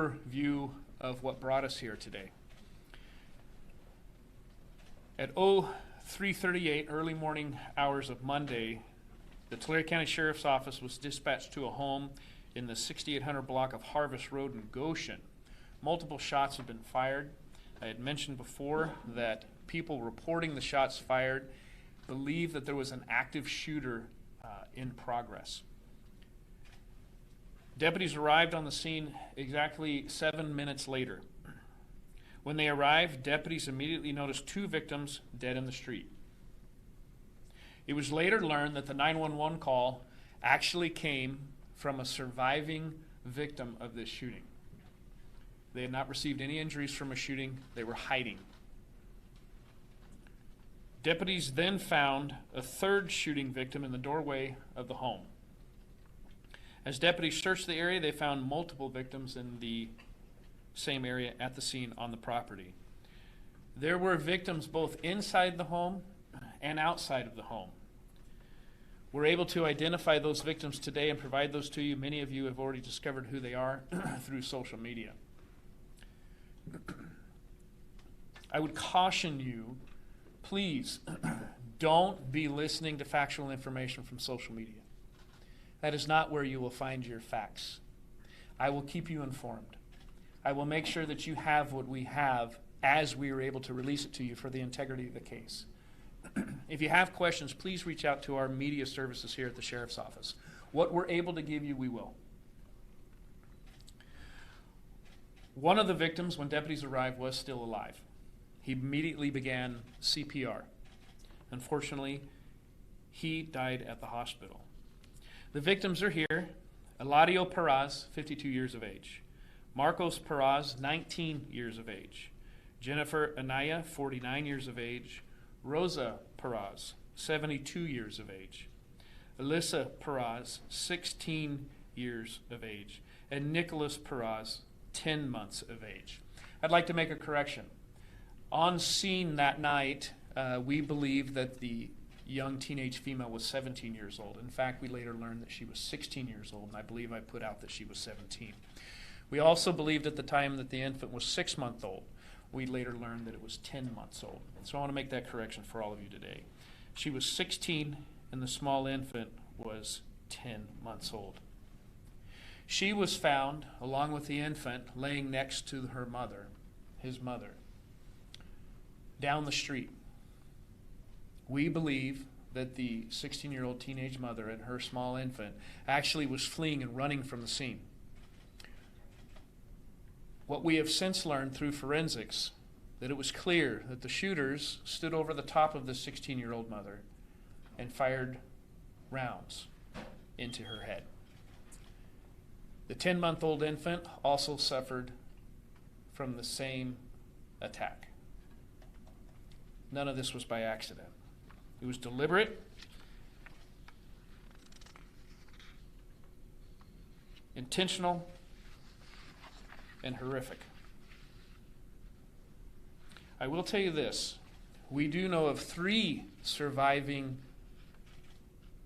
overview of what brought us here today. At 03:38, early morning hours of Monday, the Tulare County Sheriff's Office was dispatched to a home in the 6800 block of Harvest Road in Goshen. Multiple shots had been fired. I had mentioned before that people reporting the shots fired believe that there was an active shooter in progress. Deputies arrived on the scene exactly 7 minutes later. When they arrived, deputies immediately noticed 2 victims dead in the street. It was later learned that the 911 call actually came from a surviving victim of this shooting. They had not received any injuries from a shooting. They were hiding. Deputies then found a 3rd shooting victim in the doorway of the home. As deputies searched the area, they found multiple victims in the same area at the scene on the property. There were victims both inside the home and outside of the home. We're able to identify those victims today and provide those to you. Many of you have already discovered who they are through social media. I would caution you, please don't be listening to factual information from social media. That is not where you will find your facts. I will keep you informed. I will make sure that you have what we have as we are able to release it to you for the integrity of the case. If you have questions, please reach out to our media services here at the Sheriff's Office. What we're able to give you, we will. One of the victims, when deputies arrived, was still alive. He immediately began CPR. Unfortunately, he died at the hospital. The victims are here: Eladio Perez, 52 years of age; Marcos Perez, 19 years of age; Jennifer Anaya, 49 years of age; Rosa Perez, 72 years of age; Alyssa Perez, 16 years of age; and Nicholas Perez, 10 months of age. I'd like to make a correction. On scene that night, we believe that the young teenage female was 17 years old. In fact, we later learned that she was 16 years old, and I believe I put out that she was 17. We also believed at the time that the infant was 6 months old. We later learned that it was 10 months old. So I want to make that correction for all of you today. She was 16, and the small infant was 10 months old. She was found, along with the infant, laying next to her mother, his mother, down the street. We believe that the 16-year-old teenage mother and her small infant actually was fleeing and running from the scene. What we have since learned through forensics, that it was clear that the shooters stood over the top of the 16-year-old mother and fired rounds into her head. The 10-month-old infant also suffered from the same attack. None of this was by accident. It was deliberate, intentional, and horrific. I will tell you this. We do know of 3 surviving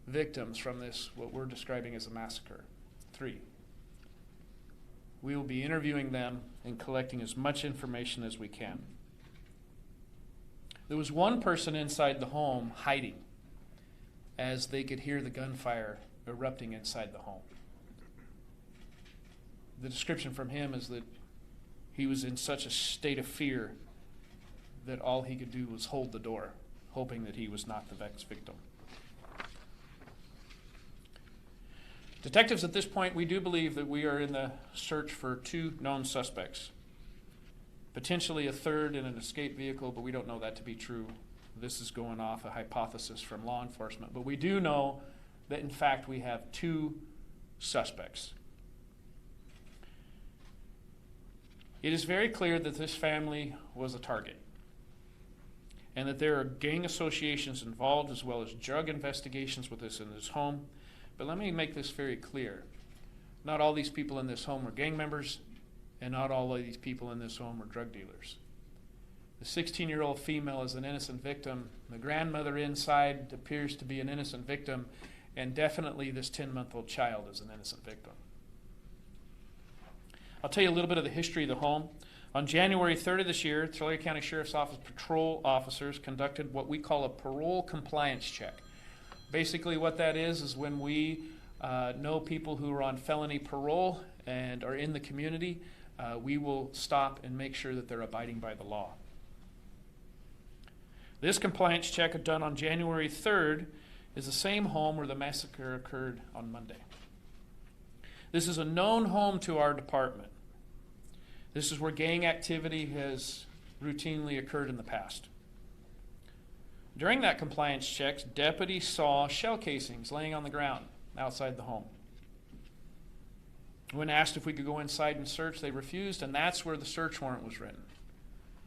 victims from this, what we're describing as a massacre. 3. We will be interviewing them and collecting as much information as we can. There was one person inside the home hiding as they could hear the gunfire erupting inside the home. The description from him is that he was in such a state of fear that all he could do was hold the door, hoping that he was not the next victim. Detectives, at this point, we do believe that we are in the search for 2 known suspects. Potentially a 3rd in an escape vehicle, but we don't know that to be true. This is going off a hypothesis from law enforcement. But we do know that, in fact, we have 2 suspects. It is very clear that this family was a target, and that there are gang associations involved, as well as drug investigations with this in this home. But let me make this very clear. Not all these people in this home were gang members, and not all of these people in this home were drug dealers. The 16-year-old female is an innocent victim. The grandmother inside appears to be an innocent victim, and definitely this 10-month-old child is an innocent victim. I'll tell you a little bit of the history of the home. On January 3rd of this year, Tulare County Sheriff's Office patrol officers conducted what we call a parole compliance check. Basically what that is when we know people who are on felony parole and are in the community, we will stop and make sure that they're abiding by the law. This compliance check done on January 3rd is the same home where the massacre occurred on Monday. This is a known home to our department. This is where gang activity has routinely occurred in the past. During that compliance check, deputies saw shell casings laying on the ground outside the home. When asked if we could go inside and search, they refused, and that's where the search warrant was written.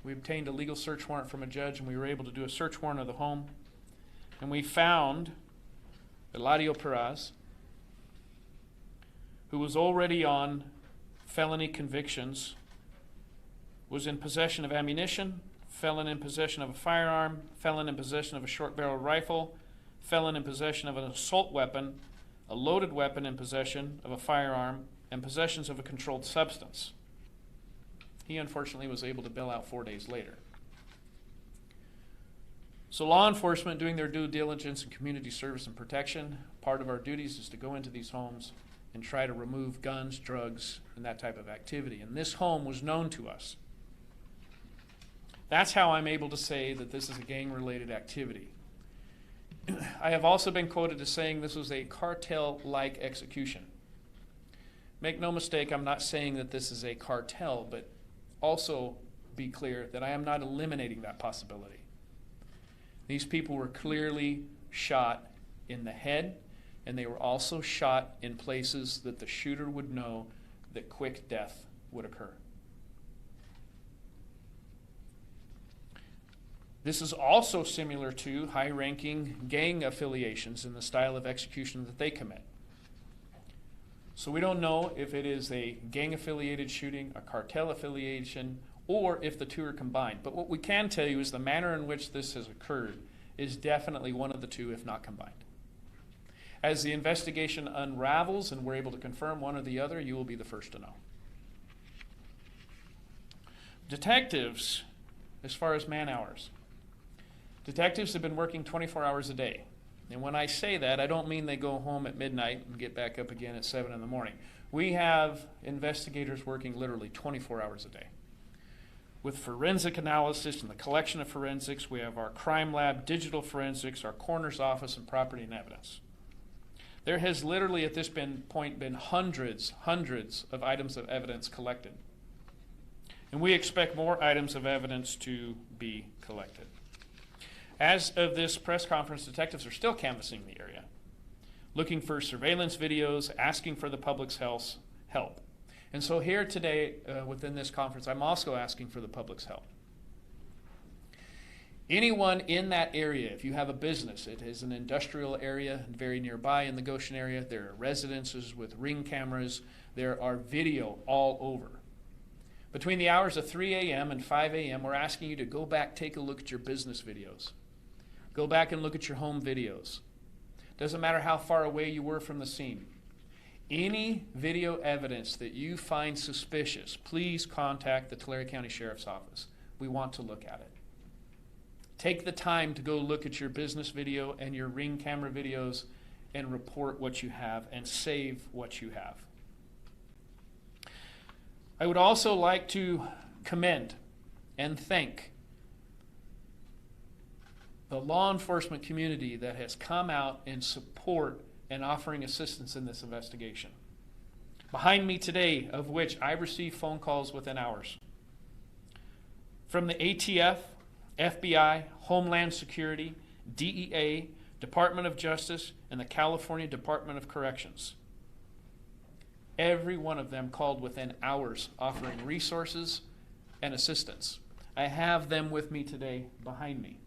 We obtained a legal search warrant from a judge, and we were able to do a search warrant of the home. And we found Eladio Perez, who was already on felony convictions, was in possession of ammunition, felon in possession of a firearm, felon in possession of a short-barreled rifle, felon in possession of an assault weapon, a loaded weapon in possession of a firearm, and possessions of a controlled substance. He unfortunately was able to bail out 4 days later. So law enforcement, doing their due diligence in community service and protection, part of our duties is to go into these homes and try to remove guns, drugs, and that type of activity. And this home was known to us. That's how I'm able to say that this is a gang-related activity. I have also been quoted as saying this was a cartel-like execution. Make no mistake, I'm not saying that this is a cartel, but also be clear that I am not eliminating that possibility. These people were clearly shot in the head, and they were also shot in places that the shooter would know that quick death would occur. This is also similar to high-ranking gang affiliations in the style of execution that they commit. So we don't know if it is a gang-affiliated shooting, a cartel affiliation, or if the two are combined. But what we can tell you is the manner in which this has occurred is definitely one of the two, if not combined. As the investigation unravels and we're able to confirm one or the other, you will be the first to know. Detectives, as far as man hours, detectives have been working 24 hours a day. And when I say that, I don't mean they go home at midnight and get back up again at 7 in the morning. We have investigators working literally 24 hours a day. With forensic analysis and the collection of forensics, we have our crime lab, digital forensics, our coroner's office, and property and evidence. There has literally at this point been hundreds of items of evidence collected. And we expect more items of evidence to be collected. As of this press conference, detectives are still canvassing the area, looking for surveillance videos, asking for the public's help. And so here today, within this conference, I'm also asking for the public's help. Anyone in that area, if you have a business, it is an industrial area very nearby in the Goshen area, there are residences with ring cameras, there are video all over. Between the hours of 3 a.m. and 5 a.m., we're asking you to go back, take a look at your business videos. Go back and look at your home videos. Doesn't matter how far away you were from the scene. Any video evidence that you find suspicious, please contact the Tulare County Sheriff's Office. We want to look at it. Take the time to go look at your business video and your ring camera videos and report what you have and save what you have. I would also like to commend and thank the law enforcement community that has come out in support and offering assistance in this investigation. Behind me today, of which I received phone calls within hours, from the ATF, FBI, Homeland Security, DEA, Department of Justice, and the California Department of Corrections. Every one of them called within hours, offering resources and assistance. I have them with me today behind me.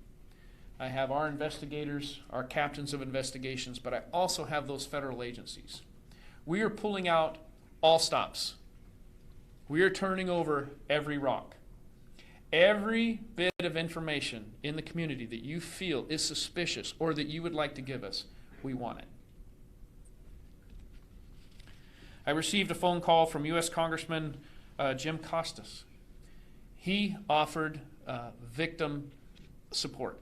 I have our investigators, our captains of investigations, but I also have those federal agencies. We are pulling out all stops. We are turning over every rock. Every bit of information in the community that you feel is suspicious or that you would like to give us, we want it. I received a phone call from U.S. Congressman Jim Costas. He offered victim support.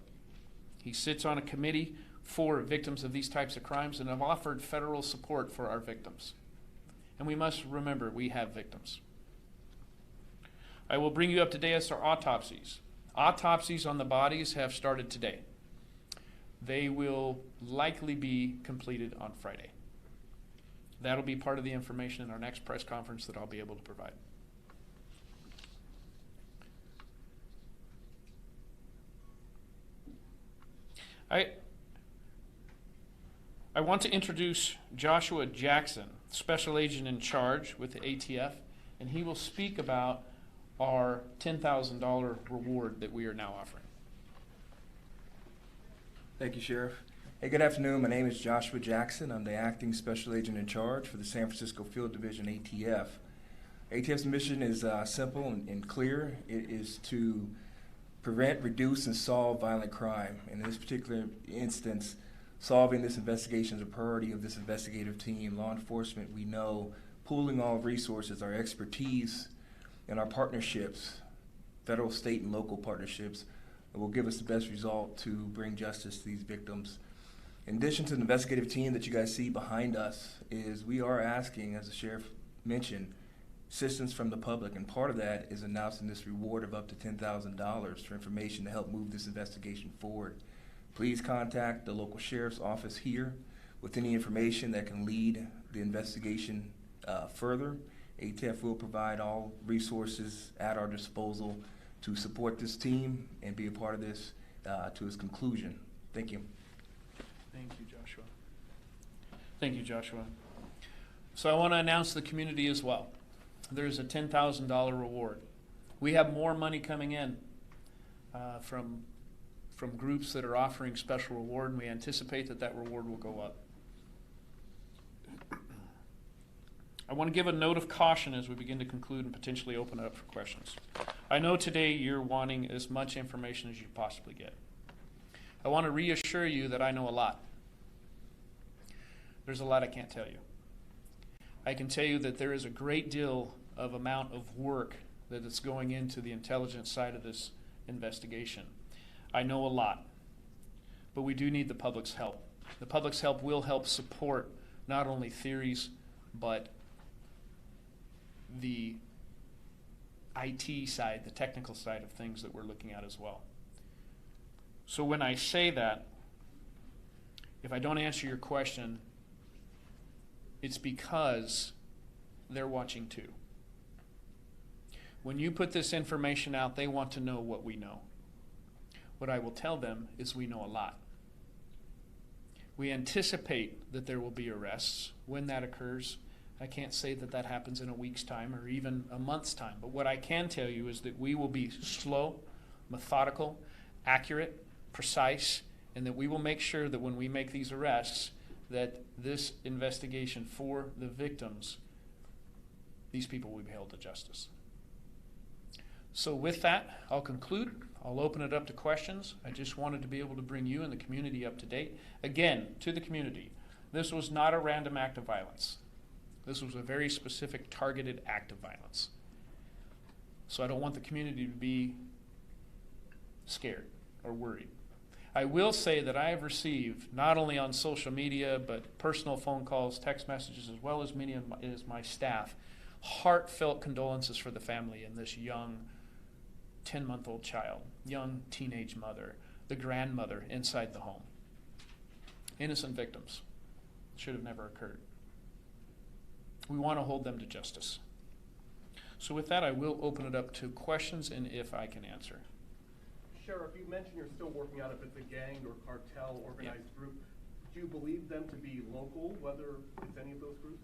He sits on a committee for victims of these types of crimes and have offered federal support for our victims. And we must remember we have victims. I will bring you up to date as to autopsies. Autopsies on the bodies have started today. They will likely be completed on Friday. That'll be part of the information in our next press conference that I'll be able to provide. I want to introduce Joshua Jackson, Special Agent in charge with the ATF, and he will speak about our $10,000 reward that we are now offering. Thank you, Sheriff. Hey, good afternoon. My name is Joshua Jackson. I'm the Acting Special Agent in charge for the San Francisco Field Division ATF. ATF's mission is simple and clear. It is to prevent, reduce, and solve violent crime. And in this particular instance, solving this investigation is a priority of this investigative team. Law enforcement, we know, pooling all resources, our expertise, and our partnerships, federal, state, and local partnerships, will give us the best result to bring justice to these victims. In addition to the investigative team that you guys see behind us, is we are asking, as the sheriff mentioned, assistance from the public, and part of that is announcing this reward of up to $10,000 for information to help move this investigation forward. Please contact the local sheriff's office here with any information that can lead the investigation further. ATF will provide all resources at our disposal to support this team and be a part of this to its conclusion. Thank you. Thank you, Joshua. Thank you, Joshua. So I want to announce the community as well. There's a $10,000 reward. We have more money coming in from groups that are offering special reward, and we anticipate that that reward will go up. I want to give a note of caution as we begin to conclude and potentially open it up for questions. I know today you're wanting as much information as you possibly get. I want to reassure you that I know a lot. There's a lot I can't tell you. I can tell you that there is a great deal of amount of work that is going into the intelligence side of this investigation. I know a lot, but we do need the public's help. The public's help will help support not only theories, but the IT side, the technical side of things that we're looking at as well. So when I say that, if I don't answer your question, it's because they're watching too. When you put this information out, they want to know what we know. What I will tell them is we know a lot. We anticipate that there will be arrests. When that occurs, I can't say that that happens in a week's time or even a month's time. But what I can tell you is that we will be slow, methodical, accurate, precise, and that we will make sure that when we make these arrests, that this investigation for the victims, these people will be held to justice. So with that, I'll conclude. I'll open it up to questions. I just wanted to be able to bring you and the community up to date. Again, to the community, this was not a random act of violence. This was a very specific targeted act of violence. So I don't want the community to be scared or worried. I will say that I have received, not only on social media, but personal phone calls, text messages, as well as many of my staff, heartfelt condolences for the family and this young 10-month-old child, young teenage mother, the grandmother inside the home. Innocent victims. Should have never occurred. We want to hold them to justice. So with that, I will open it up to questions, and if I can answer. Sheriff, you mentioned you're still working out if it's a gang or cartel organized group. Do you believe them to be local, whether it's any of those groups?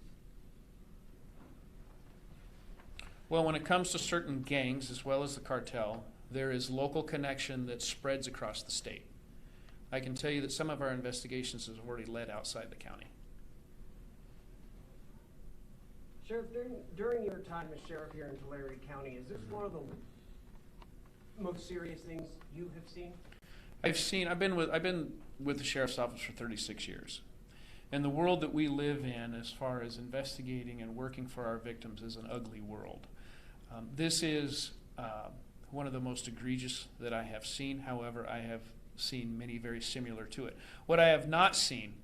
Well, when it comes to certain gangs, as well as the cartel, there is local connection that spreads across the state. I can tell you that some of our investigations have already led outside the county. Sheriff, during your time as sheriff here in Tulare County, is this one of the most serious things you have seen? I've been with the sheriff's office for 36 years. And the world that we live in, as far as investigating and working for our victims, is an ugly world. This is one of the most egregious that I have seen. However, I have seen many very similar to it. What I have not seen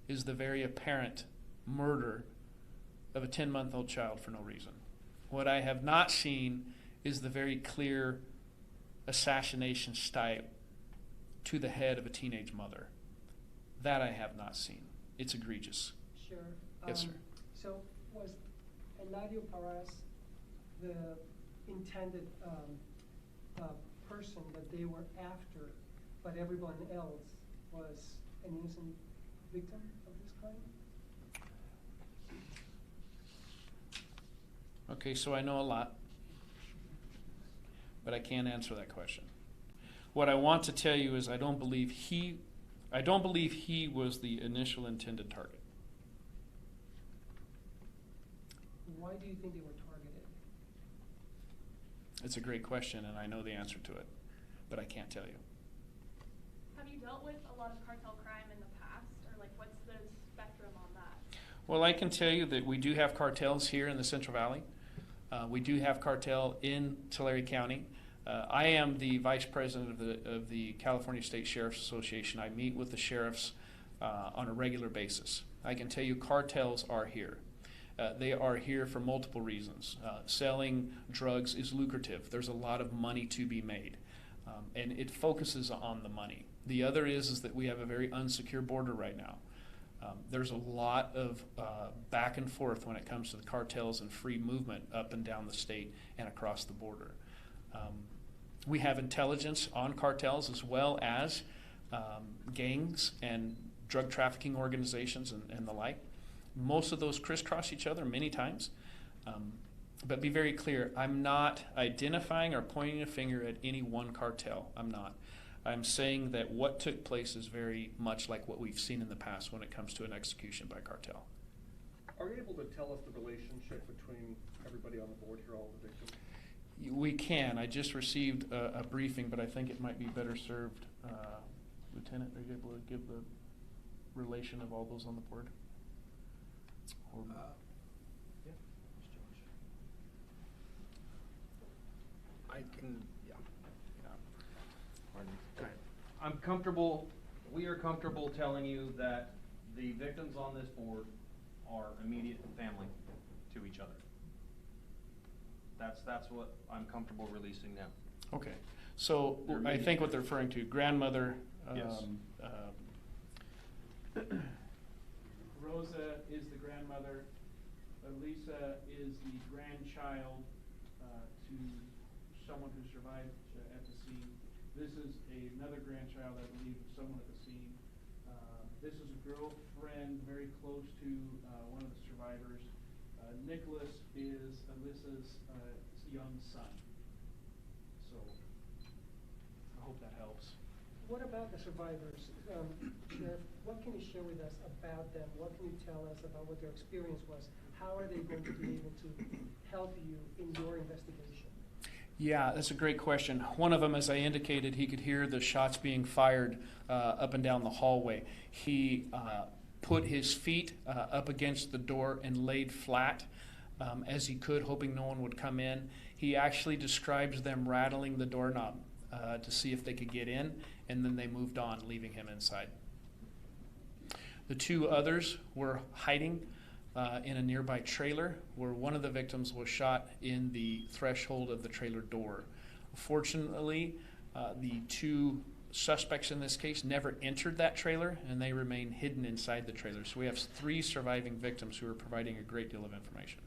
is the very apparent murder of a 10-month-old child for no reason. What I have not seen is the very clear assassination style to the head of a teenage mother. That I have not seen. It's egregious. Sure. Yes, sir. So was Eladio Perez the intended person that they were after, but everyone else was an innocent victim of this crime? Okay, so I know a lot, but I can't answer that question. What I want to tell you is I don't believe he was the initial intended target. Why do you think they were targeted? It's a great question, and I know the answer to it, but I can't tell you. Have you dealt with a lot of cartel crime in the past, or like what's the spectrum on that? Well, I can tell you that we do have cartels here in the Central Valley. We do have cartel in Tulare County. I am the vice president of the California State Sheriff's Association. I meet with the sheriffs on a regular basis. I can tell you cartels are here. They are here for multiple reasons. Selling drugs is lucrative. There's a lot of money to be made, and it focuses on the money. The other is that we have a very unsecure border right now. There's a lot of back and forth when it comes to the cartels and free movement up and down the state and across the border. We have intelligence on cartels as well as gangs and drug trafficking organizations and the like. Most of those crisscross each other many times. But be very clear, I'm not identifying or pointing a finger at any one cartel. I'm not. I'm saying that what took place is very much like what we've seen in the past when it comes to an execution by cartel. Are you able to tell us the relationship between everybody on the board here, all the victims? We can. I just received a briefing, but I think it might be better served. Lieutenant, are you able to give the relation of all those on the board? Or- Yeah, I can, yeah. I'm comfortable, we are comfortable telling you that the victims on this board are immediate family to each other. That's what I'm comfortable releasing now. Okay. So I think what they're referring to, grandmother. Yes. Rosa is the grandmother. Elisa is the grandchild to someone who survived at the scene. This is another grandchild, I believe, of someone at the scene. This is a girlfriend very close to one of the survivors. Nicholas is Alyssa's young son. So I hope that helps. What about the survivors? Sheriff, what can you share with us about them? What can you tell us about what their experience was? How are they going to be able to help you in your investigation? Yeah, that's a great question. One of them, as I indicated, he could hear the shots being fired up and down the hallway. He put his feet up against the door and laid flat as he could, hoping no one would come in. He actually describes them rattling the doorknob to see if they could get in, and then they moved on, leaving him inside. The two others were hiding in a nearby trailer, where one of the victims was shot in the threshold of the trailer door. Fortunately, the two suspects in this case never entered that trailer, and they remain hidden inside the trailer. So we have 3 surviving victims who are providing a great deal of information.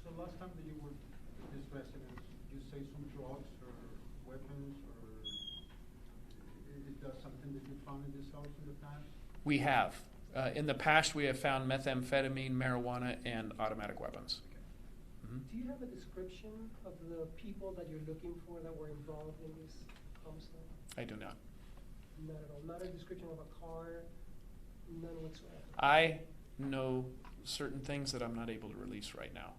So last time that you were at this residence, you say some drugs or weapons, or is that something that you found in this house in the past? We have. In the past, we have found methamphetamine, marijuana, and automatic weapons. Mhm. Do you have a description of the people that you're looking for that were involved in this homicide? I do not. Not at all. Not a description of a car, none whatsoever. I know certain things that I'm not able to release right now.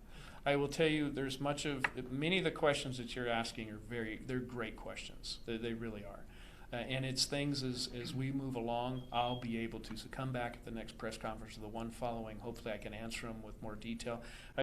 I will tell you, there's many of the questions that you're asking are they're great questions. They really are. And it's things as we move along, I'll be able to come back at the next press conference or the one following. Hopefully I can answer them with more detail.